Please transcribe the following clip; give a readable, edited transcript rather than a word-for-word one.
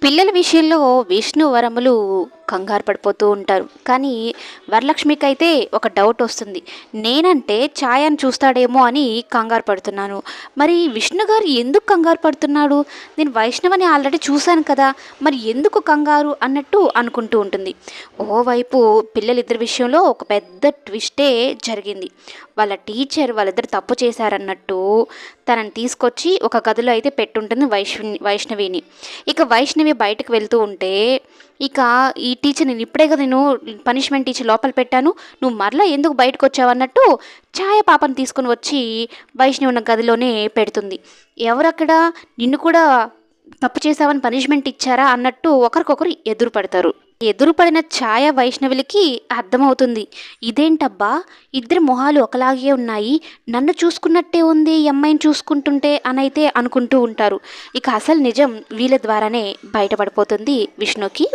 పిల్లల విషయంలో విష్ణు వరములు కంగారు పడిపోతూ ఉంటారు. కానీ వరలక్ష్మికైతే ఒక డౌట్ వస్తుంది. నేనంటే ఛాయని చూస్తాడేమో అని కంగారు పడుతున్నాను. మరి విష్ణు గారు ఎందుకు కంగారు పడుతున్నాడు? నేను వైష్ణవని ఆల్రెడీ చూశాను కదా! మరి ఎందుకు కంగారు అన్నట్టు అనుకుంటూ ఉంటుంది. ఓవైపు పిల్లలిద్దరి విషయంలో ఒక పెద్ద ట్విస్టే జరిగింది. వాళ్ళ టీచర్ వాళ్ళిద్దరు తప్పు చేశారన్నట్టు తనని తీసుకొచ్చి ఒక గదిలో అయితే పెట్టుంటుంది వైష్ణవిని. ఇక వైష్ణవి బయటకు వెళ్తూ ఉంటే ఇక ఈ టీచర్ నేను ఇప్పుడే కదా నేను పనిష్మెంట్ ఇచ్చి లోపల పెట్టాను, నువ్వు మరలా ఎందుకు బయటకు వచ్చావన్నట్టు ఛాయ పాపను తీసుకొని వచ్చి వైష్ణవి ఉన్న గదిలోనే పెడుతుంది. ఎవరక్కడ నిన్ను కూడా తప్పు చేసావని పనిష్మెంట్ ఇచ్చారా అన్నట్టు ఒకరికొకరు ఎదురు పడతారు. ఎదురుపడిన ఛాయ వైష్ణవులకి అర్థమవుతుంది. ఇదేంటబ్బా, ఇద్దరి మొహాలు ఒకలాగే ఉన్నాయి, నన్ను చూసుకున్నట్టే ఉంది ఈ అమ్మాయిని చూసుకుంటుంటే అనైతే అనుకుంటూ ఉంటారు. ఇక అసలు నిజం వీళ్ళ ద్వారానే బయటపడిపోతుంది విష్ణుకి